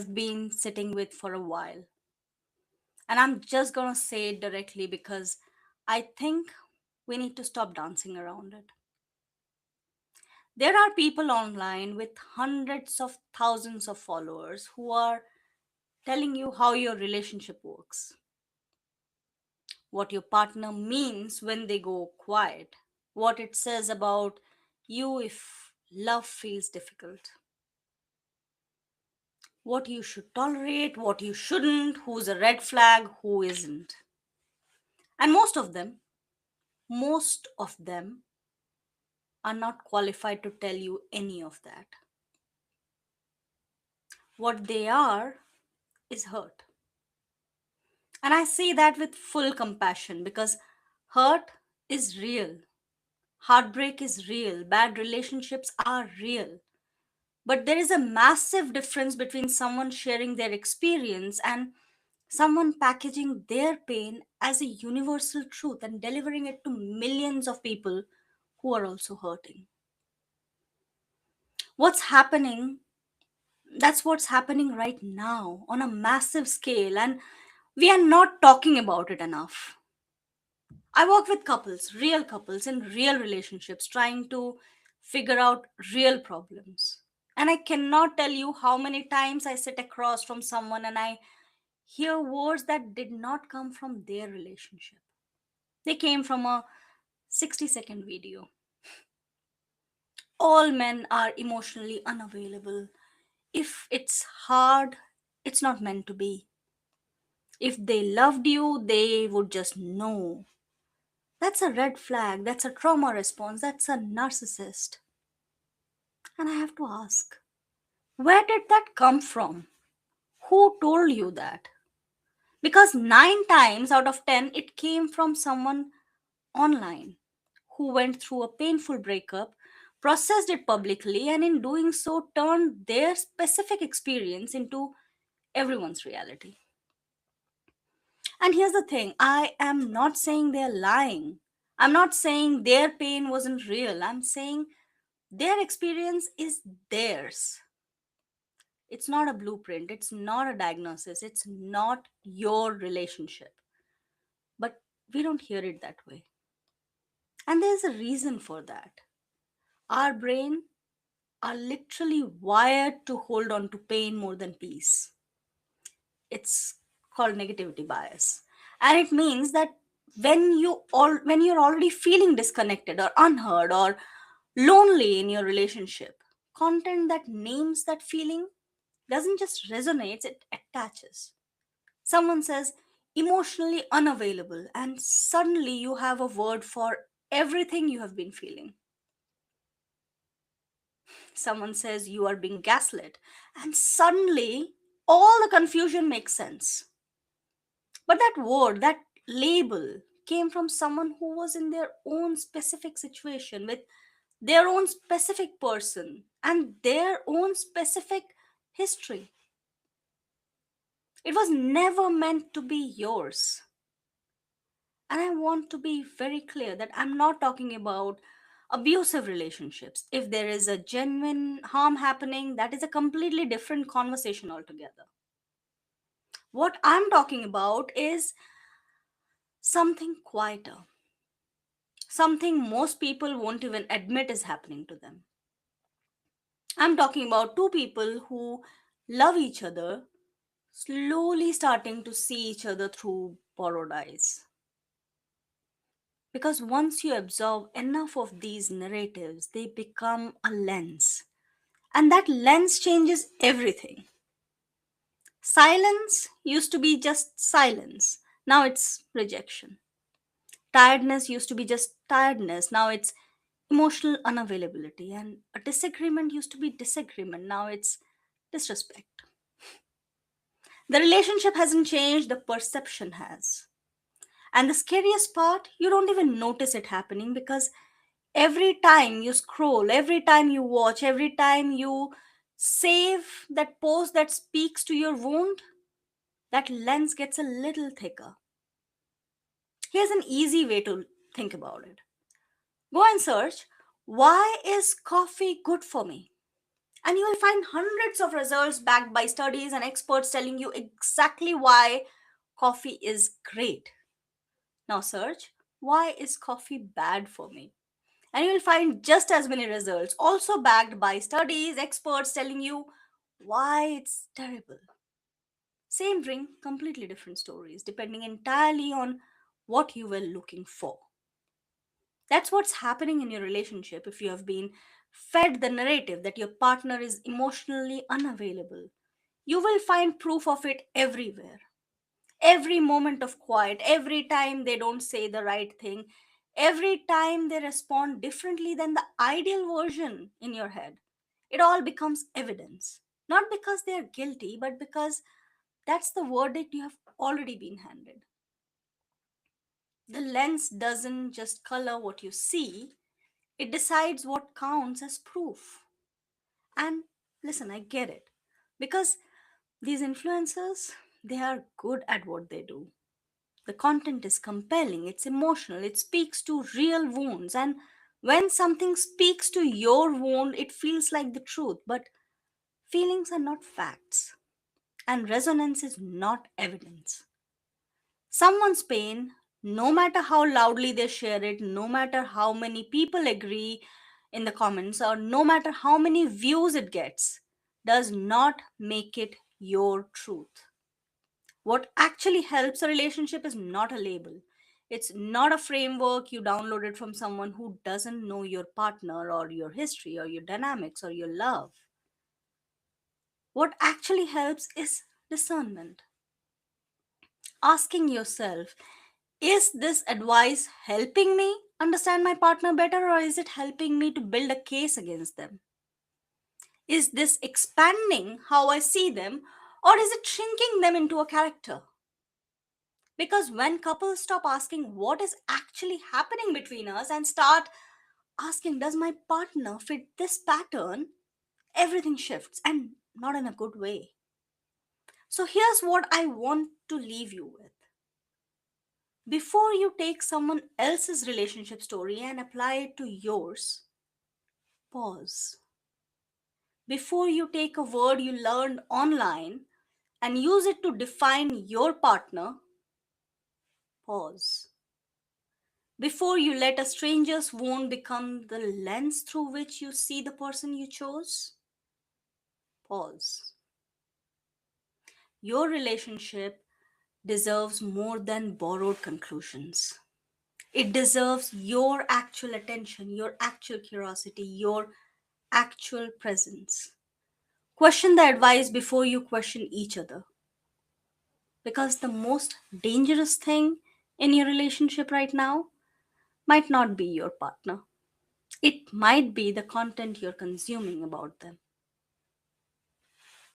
been sitting with for a while. And I'm just gonna say it directly because I think we need to stop dancing around it. There are people online with hundreds of thousands of followers who are telling you how your relationship works, what your partner means when they go quiet, what it says about you if love feels difficult, what you should tolerate, what you shouldn't, who's a red flag, who isn't. And most of them are not qualified to tell you any of that. What they are is hurt. And I say that with full compassion because hurt is real. Heartbreak is real. Bad relationships are real. But there is a massive difference between someone sharing their experience and someone packaging their pain as a universal truth and delivering it to millions of people who are also hurting. What's happening That's what's happening right now on a massive scale, and we are not talking about it enough. I work with couples, real couples in real relationships, trying to figure out real problems. And I cannot tell you how many times I sit across from someone and I hear words that did not come from their relationship. They came from a 60-second video. All men are emotionally unavailable. If it's hard, it's not meant to be. If they loved you, they would just know. That's a red flag. That's a trauma response. That's a narcissist. And I have to ask, where did that come from? Who told you that? Because 9 times out of 10, it came from someone online who went through a painful breakup, processed it publicly, and in doing so, turned their specific experience into everyone's reality. And here's the thing, I am not saying they're lying. I'm not saying their pain wasn't real. I'm saying their experience is theirs. It's not a blueprint, it's not a diagnosis, it's not your relationship. But we don't hear it that way. And there's a reason for that. Our brain are literally wired to hold on to pain more than peace. It's called negativity bias. And it means that when you're already feeling disconnected or unheard or lonely in your relationship, content that names that feeling doesn't just resonate, it attaches. Someone says emotionally unavailable, and suddenly you have a word for everything you have been feeling. Someone says you are being gaslit, and suddenly all the confusion makes sense. But that word, that label, came from someone who was in their own specific situation with their own specific person and their own specific history. It was never meant to be yours. And I want to be very clear that I'm not talking about abusive relationships. If there is a genuine harm happening, that is a completely different conversation altogether. What I'm talking about is something quieter, something most people won't even admit is happening to them. I'm talking about two people who love each other, slowly starting to see each other through borrowed eyes. Because once you absorb enough of these narratives, they become a lens. And that lens changes everything. Silence used to be just silence, now it's rejection. Tiredness used to be just tiredness, now it's emotional unavailability. And a disagreement used to be disagreement, now it's disrespect. The relationship hasn't changed, the perception has. And the scariest part, you don't even notice it happening because every time you scroll, every time you watch, every time you save that post that speaks to your wound, that lens gets a little thicker. Here's an easy way to think about it. Go and search, why is coffee good for me? And you will find hundreds of results backed by studies and experts telling you exactly why coffee is great. Now search, why is coffee bad for me? And you will find just as many results, also backed by studies, experts telling you why it's terrible. Same drink, completely different stories, depending entirely on what you were looking for. That's what's happening in your relationship if you have been fed the narrative that your partner is emotionally unavailable. You will find proof of it everywhere. Every moment of quiet, every time they don't say the right thing, every time they respond differently than the ideal version in your head. It all becomes evidence. Not because they are guilty, but because that's the verdict you have already been handed. The lens doesn't just color what you see, it decides what counts as proof. And listen, I get it. Because these influencers, they are good at what they do. The content is compelling, it's emotional, it speaks to real wounds. And when something speaks to your wound, it feels like the truth. But feelings are not facts, and resonance is not evidence. Someone's pain, no matter how loudly they share it, no matter how many people agree in the comments, or no matter how many views it gets, does not make it your truth. What actually helps a relationship is not a label. It's not a framework you downloaded from someone who doesn't know your partner or your history or your dynamics or your love. What actually helps is discernment. Asking yourself, is this advice helping me understand my partner better, or is it helping me to build a case against them? Is this expanding how I see them, or is it shrinking them into a character? Because when couples stop asking what is actually happening between us and start asking, does my partner fit this pattern? Everything shifts, and not in a good way. So here's what I want to leave you with. Before you take someone else's relationship story and apply it to yours, pause. Before you take a word you learned online and use it to define your partner, pause. Before you let a stranger's wound become the lens through which you see the person you chose, pause. Your relationship deserves more than borrowed conclusions. It deserves your actual attention, your actual curiosity, your actual presence. Question the advice before you question each other. Because the most dangerous thing in your relationship right now might not be your partner. It might be the content you're consuming about them.